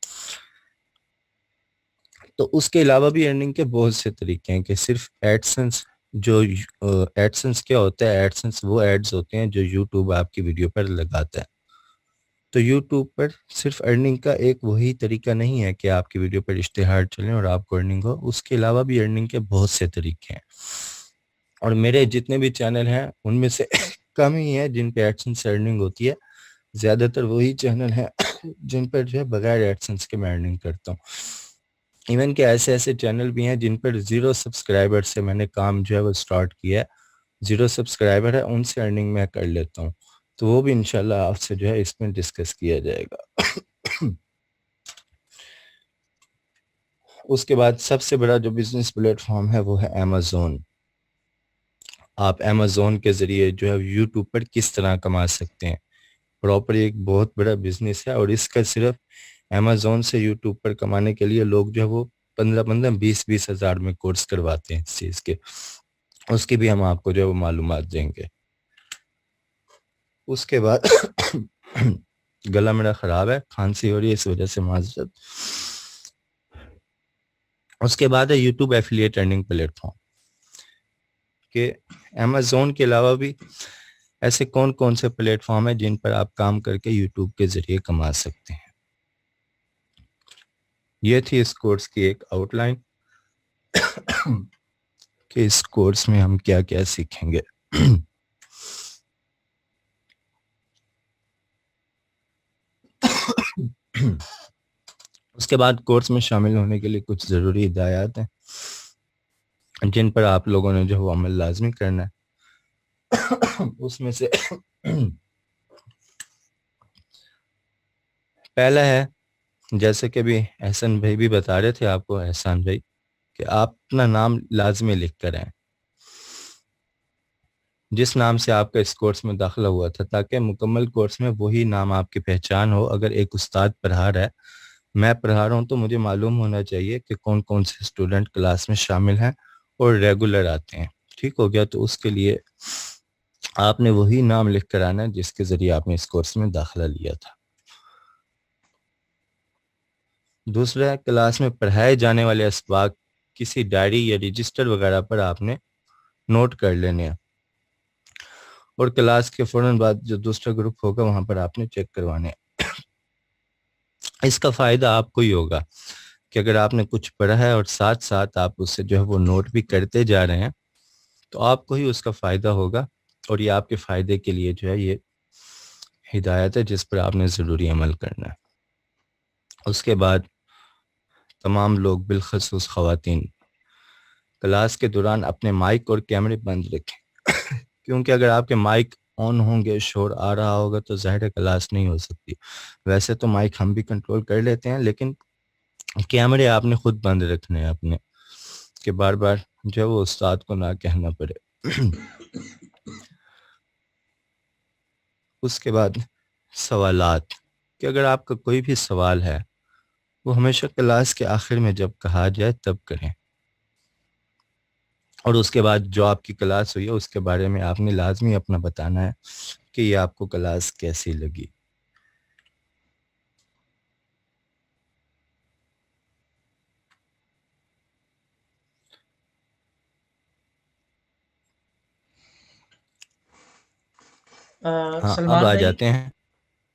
A: تو اس کے علاوہ بھی ارننگ کے بہت سے طریقے ہیں کہ صرف ایڈسنس جو ایڈسنس کیا ہوتا ہے، ایڈسنس وہ ایڈز ہوتے ہیں جو یوٹیوب آپ کی ویڈیو پر لگاتا ہے۔ تو یوٹیوب پر صرف ارننگ کا ایک وہی طریقہ نہیں ہے کہ آپ کی ویڈیو پر اشتہار چلیں اور آپ کو ارننگ ہو، اس کے علاوہ بھی ارننگ کے بہت سے طریقے ہیں، اور میرے جتنے بھی چینل ہیں ان میں سے کم ہی ہیں جن پہ ایڈسنس سے ارننگ ہوتی ہے، زیادہ تر وہی چینل ہیں جن پر جو ہے بغیر ایڈسنس کے میں ارننگ کرتا ہوں۔ ایون کہ ایسے چینل بھی ہیں جن پر 0 سبسکرائبر سے میں نے کام جو ہے وہ سٹارٹ کیا ہے، 0 سبسکرائبر ہے، ان سے ارننگ میں کر لیتا ہوں، تو وہ بھی انشاءاللہ آپ سے جو ہے اس میں ڈسکس کیا جائے گا۔ اس کے بعد سب سے بڑا جو بزنس پلیٹ فارم ہے وہ ہے امیزون۔ آپ امیزون کے ذریعے جو ہے یوٹیوب پر کس طرح کما سکتے ہیں، پراپر ایک بہت بڑا بزنس ہے، اور اس کا صرف امیزون سے یوٹیوب پر کمانے کے لیے لوگ جو ہے وہ 15-20 ہزار میں کورس کرواتے ہیں اس چیز کے، اس کی بھی ہم آپ کو جو ہے وہ معلومات دیں گے۔ اس کے بعد گلا میرا خراب ہے، کھانسی ہو رہی ہے، اس وجہ سے معذرت۔ اس کے بعد ہے YouTube affiliate earning plate form, کہ امیزون کے علاوہ بھی ایسے کون کون سے پلیٹ فارم ہیں جن پر آپ کام کر کے یوٹیوب کے ذریعے کما سکتے ہیں۔ یہ تھی اس کورس کی ایک آؤٹ لائن کہ اس کورس میں ہم کیا کیا سیکھیں گے۔ اس کے بعد کورس میں شامل ہونے کے لیے کچھ ضروری ہدایات ہیں جن پر آپ لوگوں نے جو وہ عمل لازمی کرنا ہے۔ اس میں سے پہلا ہے، جیسے کہ بھی احسن بھائی بھی بتا رہے تھے آپ کو، احسان بھائی، کہ آپ اپنا نام لازمی لکھ کر آئیں، جس نام سے آپ کا اس کورس میں داخلہ ہوا تھا، تاکہ مکمل کورس میں وہی نام آپ کی پہچان ہو۔ اگر ایک استاد پڑھا رہا ہے، میں پڑھا رہا ہوں، تو مجھے معلوم ہونا چاہیے کہ کون کون سے اسٹوڈنٹ کلاس میں شامل ہیں اور ریگولر آتے ہیں، ٹھیک ہو گیا؟ تو اس کے لیے آپ نے وہی نام لکھ کر آنا ہے جس کے ذریعے آپ نے اس کورس میں داخلہ لیا تھا۔ دوسرا ہے، کلاس میں پڑھائے جانے والے اسباق کسی ڈائری یا رجسٹر وغیرہ پر آپ نے نوٹ کر لینے ہیں، اور کلاس کے فوراً بعد جو دوسرا گروپ ہوگا وہاں پر آپ نے چیک کروانے ہیں۔ اس کا فائدہ آپ کو ہی ہوگا کہ اگر آپ نے کچھ پڑھا ہے اور ساتھ ساتھ آپ اس سے جو ہے وہ نوٹ بھی کرتے جا رہے ہیں، تو آپ کو ہی اس کا فائدہ ہوگا، اور یہ آپ کے فائدے کے لیے جو ہے یہ ہدایت ہے جس پر آپ نے ضروری عمل کرنا ہے۔ اس کے بعد تمام لوگ بالخصوص خواتین کلاس کے دوران اپنے مائک اور کیمرے بند رکھیں، کیونکہ اگر آپ کے مائک آن ہوں گے، شور آ رہا ہوگا، تو ظاہر کلاس نہیں ہو سکتی۔ ویسے تو مائک ہم بھی کنٹرول کر لیتے ہیں، لیکن کیمرے آپ نے خود بند رکھنے ہیں اپنے، کہ بار بار جو ہے وہ استاد کو نہ کہنا پڑے۔ اس کے بعد سوالات، کہ اگر آپ کا کوئی بھی سوال ہے وہ ہمیشہ کلاس کے آخر میں جب کہا جائے تب کریں، اور اس کے بعد جو آپ کی کلاس ہوئی ہے اس کے بارے میں آپ نے لازمی اپنا بتانا ہے کہ یہ آپ کو کلاس کیسی لگی۔ ہاں اب
B: سلمان
A: آ
B: بھائی،
A: جاتے ہیں،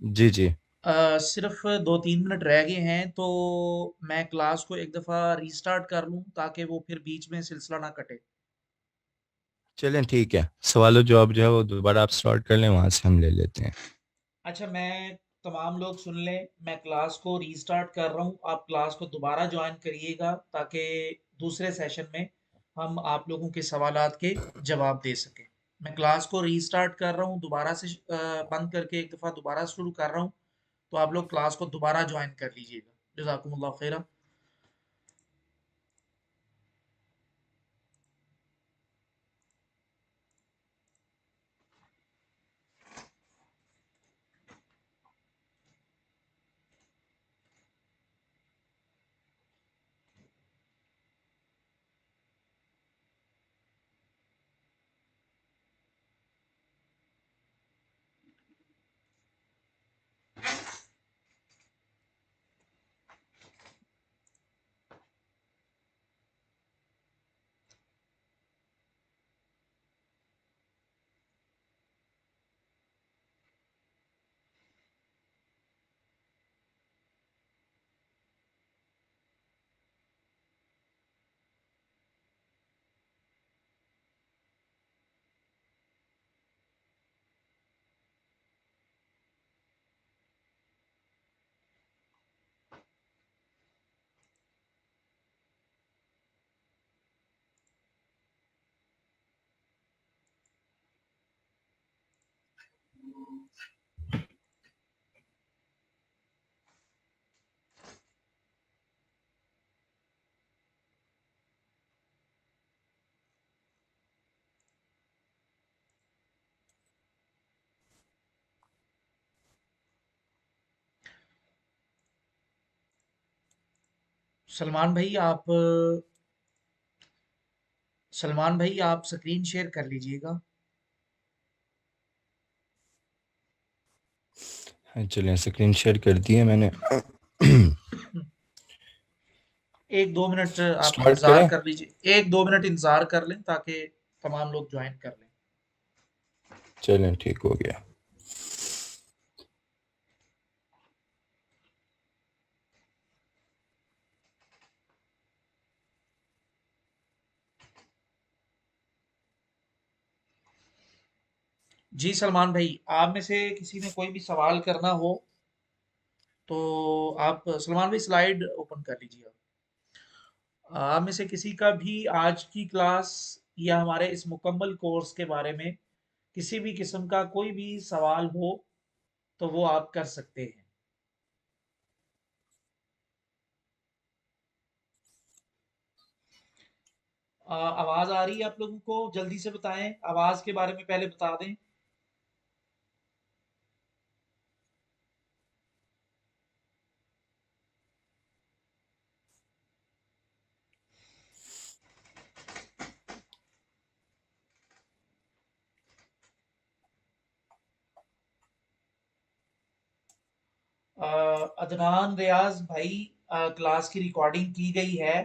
A: جی جی
B: صرف 2-3 منٹ رہ گئے ہیں، تو میں کلاس کو ایک دفعہ ریسٹارٹ کر لوں تاکہ وہ پھر بیچ میں سلسلہ نہ کٹے۔
A: چلیں ٹھیک ہے، سوال و جواب جو ہے وہ دوبارہ آپ سٹارٹ کر لیں، وہاں سے ہم لے لیتے ہیں۔
B: اچھا، میں تمام لوگ سن لیں، میں کلاس کو ریسٹارٹ کر رہا ہوں، آپ کلاس کو دوبارہ جوائن کریے گا تاکہ دوسرے سیشن میں ہم آپ لوگوں کے سوالات کے جواب دے سکیں۔ میں کلاس کو ریسٹارٹ کر رہا ہوں، دوبارہ سے بند کر کے ایک دفعہ دوبارہ شروع کر رہا ہوں، تو آپ لوگ کلاس کو دوبارہ جوائن کر لیجیے گا۔ جزاکم اللہ خیرہ. سلمان بھائی آپ سکرین شیئر کر لیجئے گا.
A: چلیں اسکرین شیئر کر دی ہے میں نے.
B: 1-2 منٹ آپ
A: اسٹارٹ
B: انتظار
A: کریں؟
B: کر لیجئے. 1-2 منٹ انتظار کر لیں تاکہ تمام لوگ جوائن کر لیں.
A: چلیں ٹھیک ہو گیا.
B: جی سلمان بھائی، آپ میں سے کسی نے کوئی بھی سوال کرنا ہو تو آپ سلمان بھائی سلائیڈ اوپن کر لیجیے. آپ میں سے کسی کا بھی آج کی کلاس یا ہمارے اس مکمل کورس کے بارے میں کسی بھی قسم کا کوئی بھی سوال ہو تو وہ آپ کر سکتے ہیں. آواز آ رہی ہے آپ لوگوں کو؟ جلدی سے بتائیں، آواز کے بارے میں پہلے بتا دیں. عدنان ریاض بھائی، کلاس کی ریکارڈنگ کی گئی ہے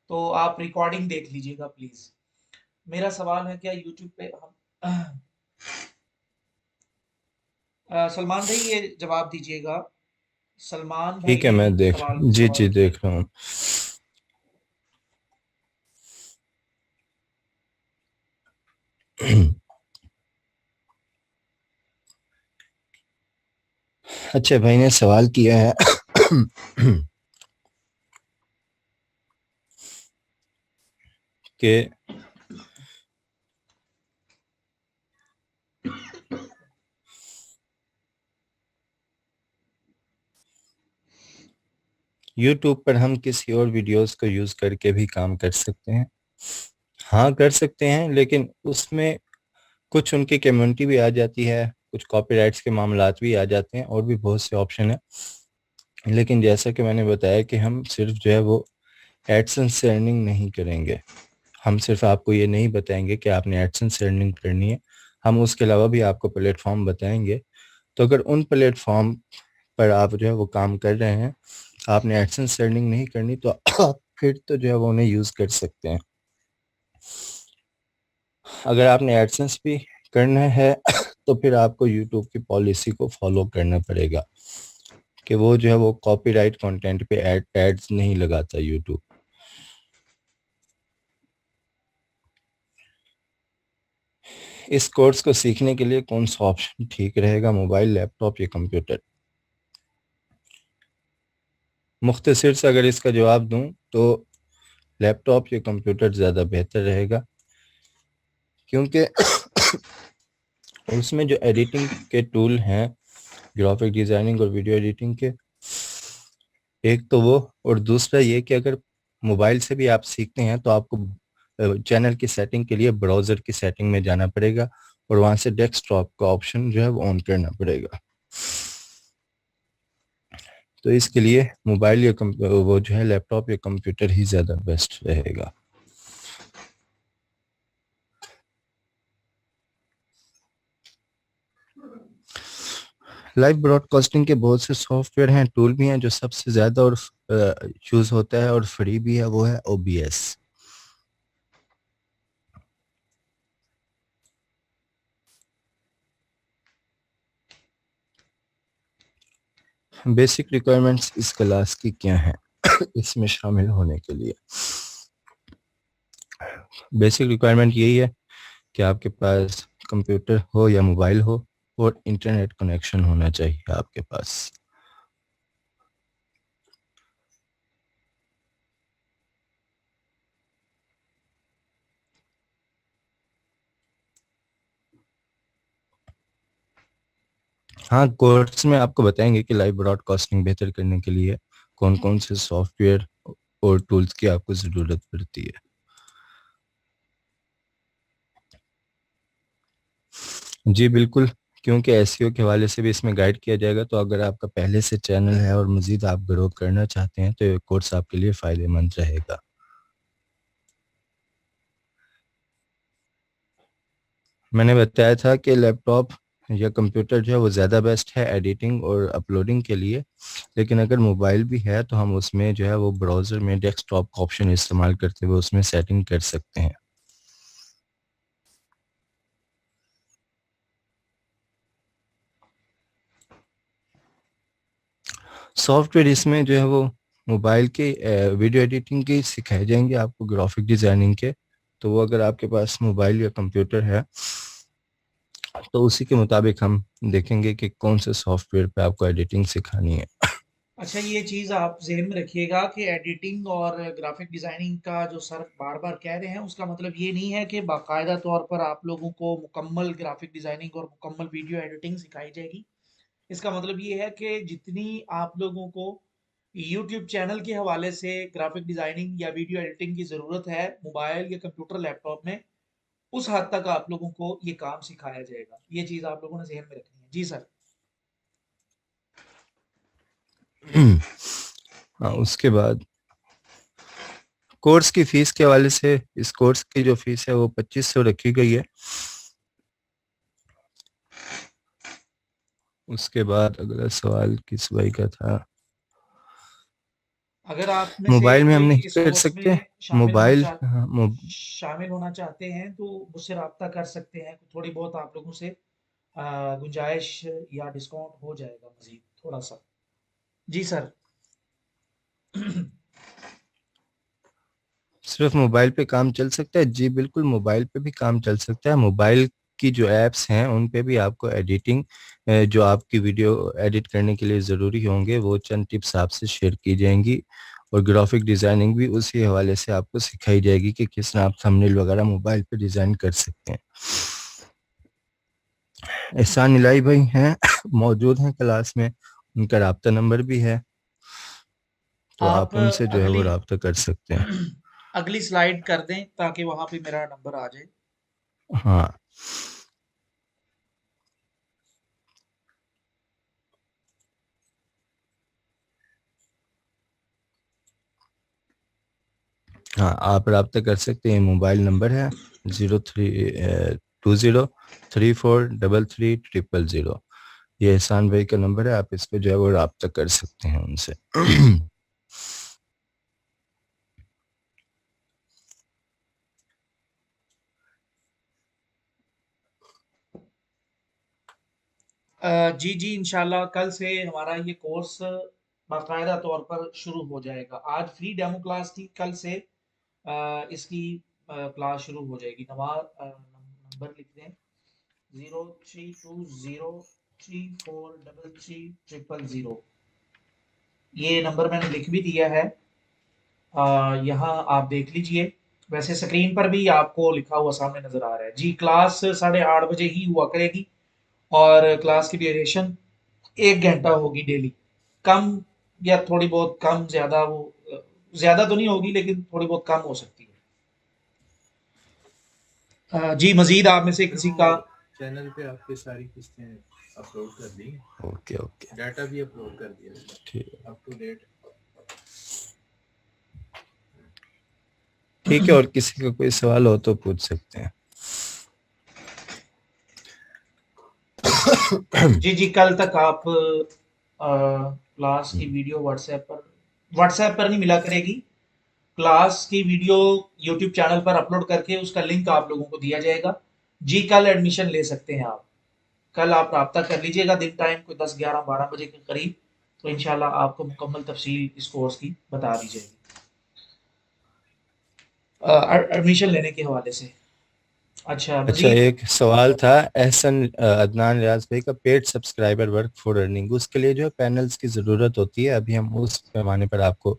B: تو آپ ریکارڈنگ دیکھ لیجئے گا پلیز. میرا سوال ہے، کیا یوٹیوب پہ ہم سلمان بھائی یہ جواب دیجئے گا. سلمان بھائی
A: ٹھیک ہے
B: نے
A: میں دیکھ جی
B: سوال کیا.
A: دیکھ رہا ہوں. اچھا بھائی نے سوال کیا ہے کہ یوٹیوب پر ہم کسی اور ویڈیوز کو یوز کر کے بھی کام کر سکتے ہیں. ہاں کر سکتے ہیں، لیکن اس میں کچھ ان کی کمیونٹی بھی آ جاتی ہے، کچھ کاپی رائٹس کے معاملات بھی آ جاتے ہیں، اور بھی بہت سے آپشن ہیں. لیکن جیسا کہ میں نے بتایا کہ ہم صرف جو ہے وہ ایڈسنس سے ارننگ نہیں کریں گے. ہم صرف آپ کو یہ نہیں بتائیں گے کہ آپ نے ایڈسنس سے ارننگ کرنی ہے، ہم اس کے علاوہ بھی آپ کو پلیٹ فارم بتائیں گے. تو اگر ان پلیٹ فارم پر آپ جو ہے وہ کام کر رہے ہیں، آپ نے ایڈسنس سے ارننگ نہیں کرنی، تو آپ پھر تو جو ہے وہ انہیں یوز کر سکتے ہیں. اگر آپ نے ایڈسنس بھی کرنا ہے تو پھر آپ کو یوٹیوب کی پالیسی کو فالو کرنا پڑے گا کہ وہ جو ہے وہ کاپی رائٹ کنٹینٹ پہ ایڈز نہیں لگاتا یوٹیوب. اس کورس کو سیکھنے کے لیے کون سا آپشن ٹھیک رہے گا، موبائل، لیپ ٹاپ یا کمپیوٹر؟ مختصر سے اگر اس کا جواب دوں تو لیپ ٹاپ یا کمپیوٹر زیادہ بہتر رہے گا، کیونکہ اس میں جو ایڈیٹنگ کے ٹول ہیں، گرافک ڈیزائننگ اور ویڈیو ایڈیٹنگ کے، ایک تو وہ، اور دوسرا یہ کہ اگر موبائل سے بھی آپ سیکھتے ہیں تو آپ کو چینل کی سیٹنگ کے لیے براؤزر کی سیٹنگ میں جانا پڑے گا، اور وہاں سے ڈیسک ٹاپ کا آپشن جو ہے وہ آن کرنا پڑے گا. تو اس کے لیے موبائل یا وہ جو ہے لیپ ٹاپ یا کمپیوٹر ہی زیادہ بیسٹ رہے گا. لائیو براڈ کاسٹنگ کے بہت سے سافٹ ویئر ہیں، ٹول بھی ہیں. جو سب سے زیادہ اور یوز ہوتا ہے اور فری بھی ہے وہ ہے OBS. بیسک ریکوائرمنٹس اس کلاس کی کیا ہیں اس میں شامل ہونے کے لیے؟ بیسک ریکوائرمنٹ یہی ہے کہ آپ کے پاس کمپیوٹر ہو یا موبائل ہو، اور انٹرنیٹ کنیکشن ہونا چاہیے آپ کے پاس. ہاں، کورس میں آپ کو بتائیں گے کہ لائیو براڈ کاسٹنگ بہتر کرنے کے لیے کون کون سے سافٹ ویئر اور ٹولز کی آپ کو ضرورت پڑتی ہے. جی بالکل، کیونکہ SEO کے حوالے سے بھی اس میں گائیڈ کیا جائے گا. تو اگر آپ کا پہلے سے چینل ہے اور مزید آپ گرو کرنا چاہتے ہیں تو یہ کورس آپ کے لیے فائدہ مند رہے گا. میں نے بتایا تھا کہ لیپ ٹاپ یا کمپیوٹر جو ہے وہ زیادہ بیسٹ ہے ایڈیٹنگ اور اپلوڈنگ کے لیے، لیکن اگر موبائل بھی ہے تو ہم اس میں جو ہے وہ براؤزر میں ڈیسک ٹاپ کا آپشن استعمال کرتے ہوئے اس میں سیٹنگ کر سکتے ہیں. سافٹ ویئر اس میں جو ہے وہ موبائل کے ویڈیو ایڈیٹنگ کے سکھائے جائیں گے آپ کو، گرافک ڈیزائننگ کے. تو وہ اگر آپ کے پاس موبائل یا کمپیوٹر ہے تو اسی کے مطابق ہم دیکھیں گے کہ کون سے سافٹ ویئر پہ آپ کو ایڈیٹنگ سکھانی ہے.
B: اچھا، یہ چیز آپ ذہن میں رکھیے گا کہ ایڈیٹنگ اور گرافک ڈیزائننگ کا جو سر بار بار کہہ رہے ہیں اس کا مطلب یہ نہیں ہے کہ باقاعدہ طور پر آپ لوگوں کو مکمل گرافک ڈیزائننگ اور مکمل ویڈیو ایڈیٹنگ سکھائی جائے گی. اس کا مطلب یہ ہے کہ جتنی آپ لوگوں کو یوٹیوب چینل کے حوالے سے گرافک ڈیزائننگ یا ویڈیو ایڈیٹنگ کی ضرورت ہے موبائل یا کمپیوٹر لیپ ٹاپ میں، اس حد تک آپ لوگوں کو یہ کام سکھایا جائے گا. یہ چیز آپ لوگوں نے ذہن میں رکھنی ہے. جی سر.
A: ہاں، اس کے بعد کورس کی فیس کے حوالے سے اس کورس کی جو فیس ہے وہ 2500 رکھی گئی ہے. اس کے بعد اگلا سوال کس بھائی کا تھا؟
B: اگر آپ میں سے
A: موبائل میں ہم
B: کوئی
A: نہیں
B: اس
A: کر
B: کورس
A: سکتے
B: میں
A: موبائل. ہاں،
B: شامل ہونا چاہتے ہیں تو مجھ سے رابطہ کر سکتے ہیں. تھوڑی بہت آپ لوگوں سے گنجائش یا ڈسکاؤنٹ ہو جائے گا مزید تھوڑا سا. جی سر.
A: صرف موبائل پہ کام چل سکتا ہے؟ جی بالکل، موبائل پہ بھی کام چل سکتا ہے. موبائل کی جو ایپس ہیں ان پہ بھی آپ کو ایڈیٹنگ جو آپ کی ویڈیو ایڈٹ کرنے کے لیے ضروری ہوں گے وہ چند ٹپس آپ سے شیئر کی جائیں گی، اور گرافک ڈیزائننگ بھی اسی حوالے سے آپ کو سکھائی جائے گی کہ کس طرح آپ تھمبنیل وغیرہ موبائل پہ ڈیزائن کر سکتے ہیں. احسان الہی بھائی ہیں موجود ہیں کلاس میں، ان کا رابطہ نمبر بھی ہے، تو
B: آپ
A: آپ ان سے جو ہے وہ
B: اگلی
A: رابطہ کر سکتے ہیں.
B: اگلی سلائیڈ کر دیں تاکہ وہاں پہ میرا نمبر آ جائے.
A: ہاں، ہاں آپ رابطہ کر سکتے ہیں. موبائل نمبر ہے 032034333300. یہ احسان بھائی کا نمبر ہے، آپ اس پہ جو ہے وہ رابطہ کر سکتے ہیں ان سے.
B: جی جی، انشاءاللہ کل سے ہمارا یہ کورس باقاعدہ طور پر شروع ہو جائے گا. آج فری ڈیمو کلاس تھی، کل سے اس کی کلاس شروع ہو جائے گی. نمبر لکھ دیں 032034333300. یہ نمبر میں نے لکھ بھی دیا ہے، یہاں آپ دیکھ لیجئے. ویسے سکرین پر بھی آپ کو لکھا ہوا سامنے نظر آ رہا ہے. جی، کلاس 8:30 بجے ہی ہوا کرے گی، اور کلاس کی ڈیوریشن 1 گھنٹہ ہوگی ڈیلی. کم یا تھوڑی بہت کم زیادہ وہ زیادہ تو نہیں ہوگی لیکن تھوڑی بہت کم ہو سکتی ہے۔ جی مزید آپ میں سے
C: پھر
B: کسی
C: وہ
B: کا
C: چینل پہ آپ کی ساری قسطیں اپلوڈ کر دی ہیں،
A: اوکے اوکے
C: ڈاٹا بھی اپلوڈ کر دیا
A: ٹھیک
C: اپ ٹو ڈیٹ۔
A: ٹھیک ہے، اور کسی کا کوئی سوال ہو تو پوچھ سکتے ہیں۔
B: جی جی کل تک آپ کلاس کی ویڈیو واٹس ایپ پر نہیں ملا کرے گی، کلاس کی ویڈیو یوٹیوب چینل پر اپلوڈ کر کے اس کا لنک آپ لوگوں کو دیا جائے گا۔ جی کل ایڈمیشن لے سکتے ہیں آپ، کل آپ رابطہ کر لیجئے گا دن ٹائم کوئی 10 11 12 بجے کے قریب، تو انشاءاللہ آپ کو مکمل تفصیل اس کورس کی بتا دی جائے گی ایڈمیشن لینے کے حوالے سے۔ اچھا
A: اچھا،
B: مزید
A: ایک سوال تھا احسن عدنان ریاض بھائی کا، paid subscriber work for earning, اس کے لیے جو ہے پینلز کی ضرورت ہوتی ہے، ابھی ہم اس پیمانے پر آپ کو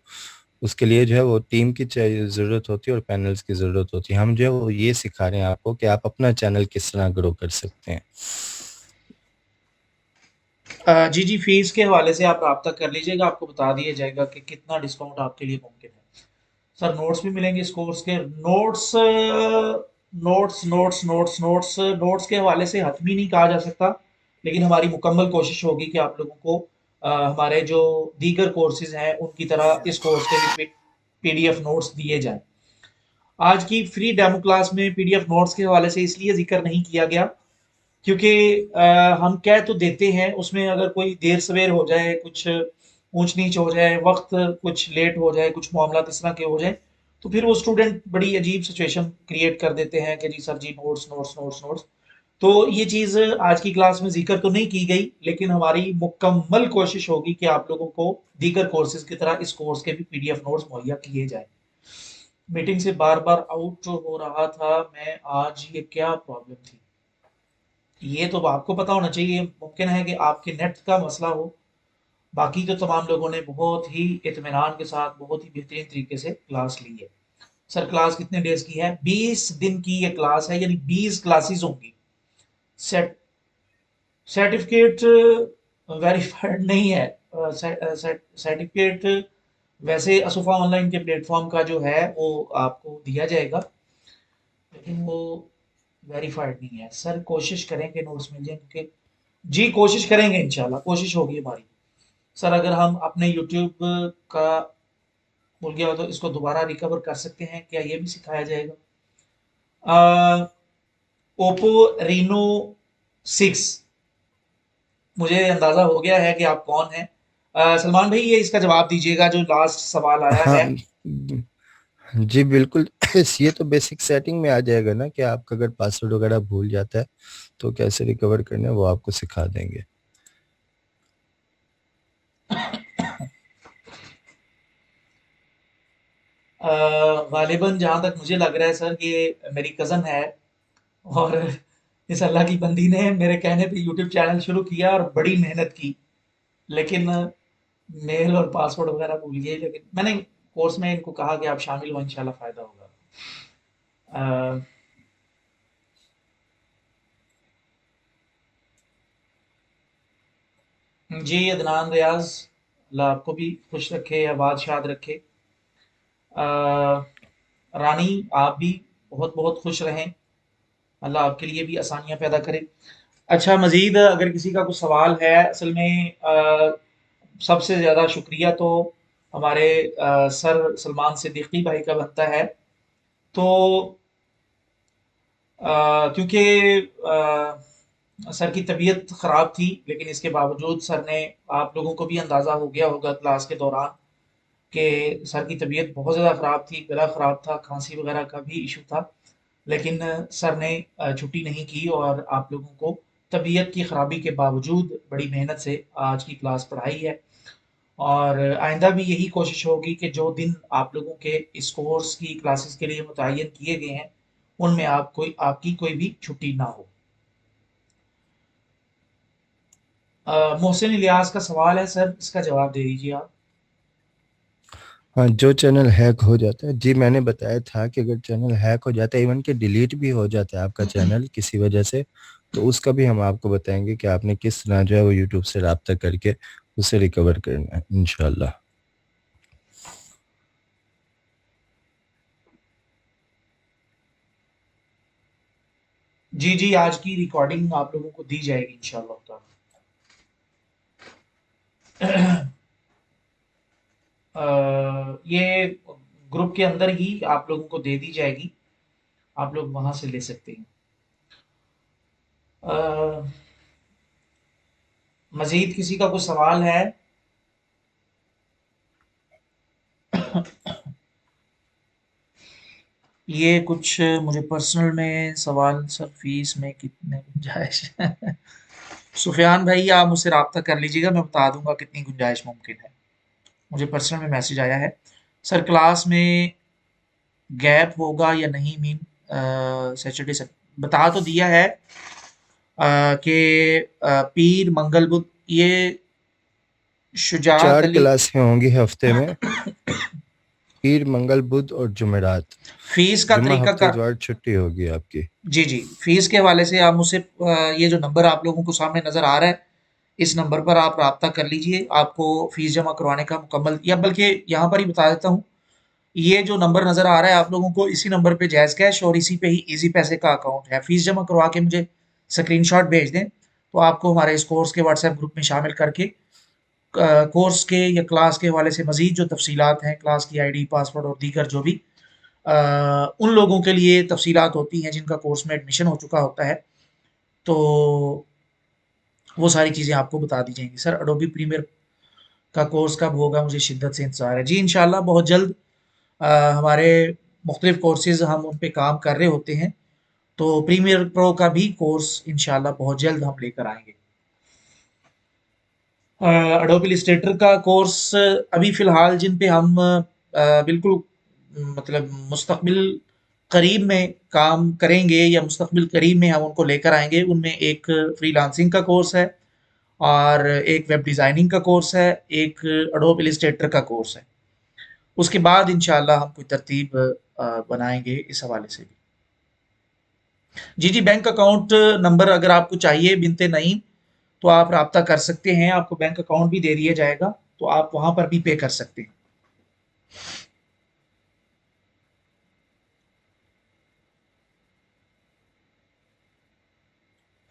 A: اس کے لیے جو ہے وہ ٹیم کی ضرورت ہوتی ہے اور پینلز کی ضرورت ہوتی ہے۔ ہم جو ہے وہ یہ سکھا رہے ہیں آپ کو کہ آپ اپنا چینل کس طرح گرو کر سکتے ہیں۔
B: جی جی فیس کے حوالے سے آپ رابطہ کر لیجئے گا، آپ کو بتا دیا جائے گا کہ کتنا ڈسکاؤنٹ آپ کے لیے ممکن ہے۔ سر نوٹس بھی ملیں گے اس کورس کے، نوٹس کے حوالے سے حتمی نہیں کہا جا سکتا، لیکن ہماری مکمل کوشش ہوگی کہ آپ لوگوں کو ہمارے جو دیگر کورسز ہیں ان کی طرح اس کورس کے بھی پی ڈی ایف نوٹس دیے جائیں۔ آج کی فری ڈیمو کلاس میں پی ڈی ایف نوٹس کے حوالے سے اس لیے ذکر نہیں کیا گیا کیونکہ ہم کہہ تو دیتے ہیں، اس میں اگر کوئی دیر سویر ہو جائے، کچھ اونچ نیچ ہو جائے، وقت کچھ لیٹ ہو جائے، کچھ معاملات اس طرح کے ہو جائیں، تو پھر وہ اسٹوڈنٹ بڑی عجیب سچویشن کریٹ کر دیتے ہیں کہ جی سر جی نوٹس نوٹس نوٹس نوٹس۔ تو یہ چیز آج کی کلاس میں ذکر تو نہیں کی گئی، لیکن ہماری مکمل کوشش ہوگی کہ آپ لوگوں کو دیگر کورسز کی طرح اس کورس کے بھی پی ڈی ایف نوٹس مہیا کیے جائیں۔ میٹنگ سے بار بار آؤٹ ہو رہا تھا میں، آج یہ کیا پرابلم تھی؟ یہ تو آپ کو پتا ہونا چاہیے، ممکن ہے کہ آپ کے نیٹ کا مسئلہ ہو، باقی تو تمام لوگوں نے بہت ہی اطمینان کے ساتھ بہت ہی بہترین طریقے سے کلاس لی ہے۔ سر کلاس کتنے ڈیز کی ہے؟ 20 دن کی یہ کلاس ہے، یعنی 20 کلاسز ہوں گی۔ سرٹیفکیٹ ویریفائڈ نہیں ہے، سرٹیفکیٹ ویسے اسوفا آن لائن کے پلیٹ فارم کا جو ہے وہ آپ کو دیا جائے گا، لیکن وہ ویریفائڈ نہیں ہے۔ سر کوشش کریں گے نوٹس مل جائیں، کیونکہ جی کوشش کریں گے، انشاءاللہ کوشش ہوگی ہماری۔ سر اگر ہم اپنے یوٹیوب کا بھول گیا ہو تو اس کو دوبارہ ریکور کر سکتے ہیں کیا، یہ بھی سکھایا جائے گا؟ اوپو رینو 6، مجھے اندازہ ہو گیا ہے کہ آپ کون ہیں۔ سلمان بھائی یہ اس کا جواب دیجیے گا جو لاسٹ سوال آیا
A: ہاں
B: ہے۔
A: جی بالکل، یہ تو بیسک سیٹنگ میں آ جائے گا نا کہ آپ کا اگر پاسورڈ وغیرہ بھول جاتا ہے تو کیسے ریکور کرنا ہے، وہ آپ کو سکھا دیں گے۔
B: غالباً جہاں تک مجھے لگ رہا ہے سر یہ میری کزن ہے، اور اس اللہ کی بندی نے میرے کہنے پہ یوٹیوب چینل شروع کیا اور بڑی محنت کی، لیکن میل اور پاسورڈ وغیرہ بھول گئے، لیکن میں نے کورس میں ان کو کہا کہ آپ شامل ہو، انشاءاللہ فائدہ ہوگا۔ جی عدنان ریاض، اللہ آپ کو بھی خوش رکھے، آباد شاد رکھے۔ رانی آپ بھی بہت بہت خوش رہیں، اللہ آپ کے لیے بھی آسانیاں پیدا کرے۔ اچھا مزید اگر کسی کا کچھ سوال ہے، اصل میں سب سے زیادہ شکریہ تو ہمارے سر سلمان صدیقی بھائی کا بنتا ہے، تو کیونکہ سر کی طبیعت خراب تھی، لیکن اس کے باوجود سر نے، آپ لوگوں کو بھی اندازہ ہو گیا ہوگا کلاس کے دوران کہ سر کی طبیعت بہت زیادہ خراب تھی، گلا خراب تھا، کھانسی وغیرہ کا بھی ایشو تھا، لیکن سر نے چھٹی نہیں کی اور آپ لوگوں کو طبیعت کی خرابی کے باوجود بڑی محنت سے آج کی کلاس پڑھائی ہے، اور آئندہ بھی یہی کوشش ہوگی کہ جو دن آپ لوگوں کے اس کورس کی کلاسز کے لیے متعین کیے گئے ہیں ان میں آپ کی کوئی بھی چھٹی نہ ہو۔ محسن الیاس کا سوال ہے سر، اس کا جواب دے دیجیے آپ۔
A: ہاں، جو چینل ہیک ہو جاتا ہے، جی میں نے بتایا تھا کہ اگر چینل ہیک ہو جاتا ہے، ایون کہ ڈیلیٹ بھی ہو جاتا ہے آپ کا چینل کسی وجہ سے، تو اس کا بھی ہم آپ کو بتائیں گے کہ آپ نے کس طرح جو ہے وہ یوٹیوب سے رابطہ کر کے اسے ریکور کرنا ہے انشاءاللہ.
B: جی جی آج کی ریکارڈنگ آپ لوگوں کو دی جائے گی انشاءاللہ تعالی. یہ گروپ کے اندر ہی آپ لوگوں کو دے دی جائے گی، آپ لوگ وہاں سے لے سکتے ہیں. مزید کسی کا کوئی سوال ہے؟ یہ کچھ مجھے پرسنل میں سوال، سر فیس میں کتنے گنجائش ہے؟ سفیان بھائی آپ مجھ سے رابطہ کر لیجیے گا، میں بتا دوں گا کتنی گنجائش ممکن ہے. مجھے پرسنل میں میسج آیا ہے سر کلاس میں گیپ ہوگا یا نہیں. مین سیچرڈے سے بتا تو دیا ہے کہ پیر منگل بدھ یہ شجاعت
A: 4
B: علی
A: کلاسیں ہوں گی ہفتے میں، پیر منگل بدھ اور جمعرات.
B: فیس کا
A: جمعہ
B: طریقہ
A: ہفتے
B: کار.
A: اتوار چھٹی ہوگی آپ کی.
B: جی جی فیس کے حوالے سے آپ مجھ سے یہ جو نمبر آپ لوگوں کو سامنے نظر آ رہا ہے اس نمبر پر آپ رابطہ کر لیجئے. آپ کو فیس جمع کروانے کا مکمل، یا بلکہ یہاں پر ہی بتا دیتا ہوں، یہ جو نمبر نظر آ رہا ہے آپ لوگوں کو اسی نمبر پہ جائز کیش اور اسی پہ ہی ایزی پیسے کا اکاؤنٹ ہے. فیس جمع کروا کے مجھے اسکرین شاٹ بھیج دیں تو آپ کو ہمارے اس کورس کے واٹس ایپ گروپ میں شامل کر کے کورس کے یا کلاس کے حوالے سے مزید جو تفصیلات ہیں، کلاس کی آئی ڈی، پاسورڈ اور دیگر جو بھی ان لوگوں کے لیے تفصیلات ہوتی ہیں جن کا کورس میں ایڈمیشن ہو چکا ہوتا ہے، تو وہ ساری چیزیں آپ کو بتا دی جائیں گی. سر اڈوبی پریمیئر کا کورس کب ہوگا؟ مجھے شدت سے انتظار ہے. جی انشاءاللہ بہت جلد ہمارے مختلف کورسز ہم ان پہ کام کر رہے ہوتے ہیں، تو پریمیئر پرو کا بھی کورس انشاءاللہ بہت جلد ہم لے کر آئیں گے. اڈوبی السٹریٹر کا کورس ابھی فی الحال جن پہ ہم بالکل مطلب مستقبل قریب میں کام کریں گے یا مستقبل قریب میں ہم ان کو لے کر آئیں گے، ان میں ایک فری لانسنگ کا کورس ہے اور ایک ویب ڈیزائننگ کا کورس ہے، ایک اڈوب السٹریٹر کا کورس ہے. اس کے بعد انشاءاللہ ہم کوئی ترتیب بنائیں گے اس حوالے سے بھی. جی جی بینک اکاؤنٹ نمبر اگر آپ کو چاہیے بنت نعیم تو آپ رابطہ کر سکتے ہیں، آپ کو بینک اکاؤنٹ بھی دے دیا جائے گا تو آپ وہاں پر بھی پے کر سکتے ہیں.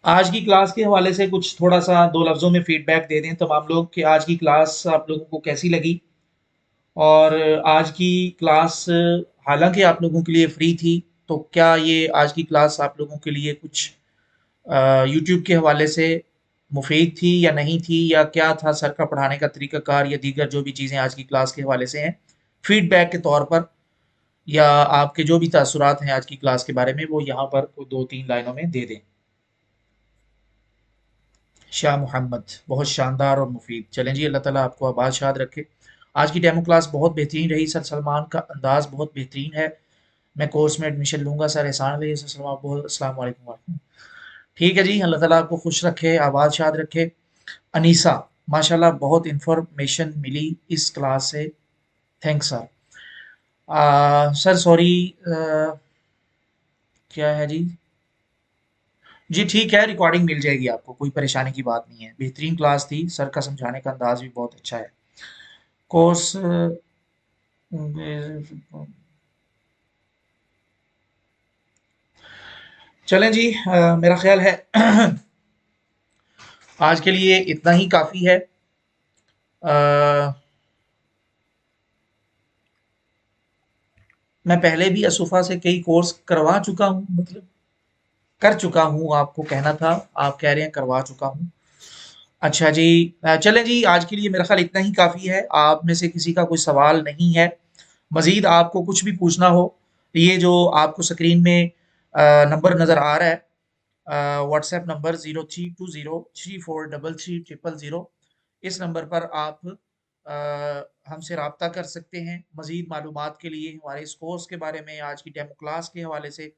B: آج کی کلاس کے حوالے سے کچھ تھوڑا سا 2 لفظوں میں فیڈ بیک دے دیں تمام لوگ کہ آج کی کلاس آپ لوگوں کو کیسی لگی. اور آج کی کلاس حالانکہ آپ لوگوں کے لیے فری تھی، تو کیا یہ آج کی کلاس آپ لوگوں کے لیے کچھ یوٹیوب کے حوالے سے مفید تھی یا نہیں تھی، یا کیا تھا سر کا پڑھانے کا طریقہ کار یا دیگر جو بھی چیزیں آج کی کلاس کے حوالے سے ہیں، فیڈ بیک کے طور پر یا آپ کے جو بھی تاثرات ہیں آج کی کلاس کے بارے میں وہ یہاں پر کوئی 2-3 لائنوں میں دے دیں. شاہ محمد بہت شاندار اور مفید. چلیں جی اللہ تعالیٰ آپ کو آباد شاد رکھے. آج کی ڈیمو کلاس بہت بہترین رہی. سر سلمان کا انداز بہت بہترین ہے. میں کورس میں ایڈمیشن لوں گا. سر احسان علیہ السلام علیکم ورحمۃ. ٹھیک ہے جی اللہ تعالیٰ آپ کو خوش رکھے، آباد شاد رکھے. انیسا ماشاءاللہ بہت انفارمیشن ملی اس کلاس سے، تھینکس سر. سر سوری کیا ہے جی؟ جی ٹھیک ہے ریکارڈنگ مل جائے گی آپ کو، کوئی پریشانی کی بات نہیں ہے. بہترین کلاس تھی، سر کا سمجھانے کا انداز بھی بہت اچھا ہے. کورس چلیں جی میرا خیال ہے آج کے لیے اتنا ہی کافی ہے. میں پہلے بھی اسوفا سے کئی کورس کروا چکا ہوں، مطلب کر چکا ہوں، آپ کو کہنا تھا، آپ کہہ رہے ہیں کروا چکا ہوں. اچھا جی چلیں جی آج کے لیے میرا خیال اتنا ہی کافی ہے. آپ میں سے کسی کا کوئی سوال نہیں ہے، مزید آپ کو کچھ بھی پوچھنا ہو، یہ جو آپ کو سکرین میں نمبر نظر آ رہا ہے واٹس ایپ نمبر 0320343300، اس نمبر پر آپ ہم سے رابطہ کر سکتے ہیں مزید معلومات کے لیے ہمارے اس کورس کے بارے میں، آج کی ڈیمو کلاس کے حوالے سے،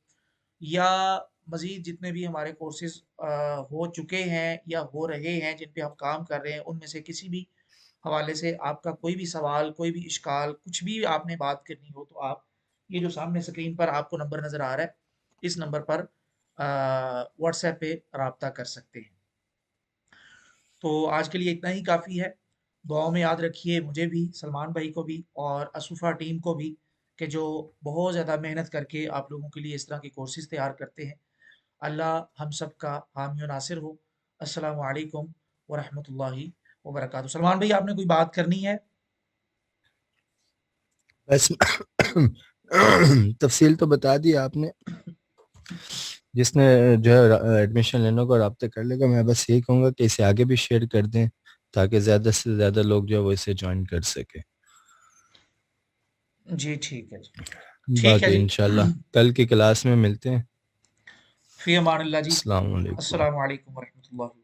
B: یا مزید جتنے بھی ہمارے کورسز ہو چکے ہیں یا ہو رہے ہیں جن پہ ہم کام کر رہے ہیں، ان میں سے کسی بھی حوالے سے آپ کا کوئی بھی سوال، کوئی بھی اشکال، کچھ بھی آپ نے بات کرنی ہو تو آپ یہ جو سامنے سکرین پر آپ کو نمبر نظر آ رہا ہے اس نمبر پر واٹس ایپ پہ رابطہ کر سکتے ہیں. تو آج کے لیے اتنا ہی کافی ہے. دعاؤں میں یاد رکھیے مجھے بھی، سلمان بھائی کو بھی اور اسوفا ٹیم کو بھی، کہ جو بہت زیادہ محنت کر کے آپ لوگوں کے لیے اس طرح کے کورسز تیار کرتے ہیں۔ اللہ ہم سب کا حامی و ناصر ہو۔ السلام علیکم ورحمۃ اللہ وبرکاتہ۔ سلمان بھائی آپ نے کوئی بات کرنی ہے؟
A: بس تفصیل تو بتا دی آپ نے، جس نے جو ہے ایڈمیشن لینے کو رابطہ کر لے گا، میں بس یہی کہوں گا کہ اسے آگے بھی شیئر کر دیں تاکہ زیادہ سے زیادہ لوگ جو ہے وہ اسے جوائن کر سکیں۔
B: جی ٹھیک ہے جی، ٹھیک ہے
A: باقی
B: جی،
A: انشاءاللہ کل کی کلاس میں ملتے ہیں۔
B: فی امان اللہ جی،
A: السلام علیکم۔
B: السلام علیکم ورحمۃ اللہ۔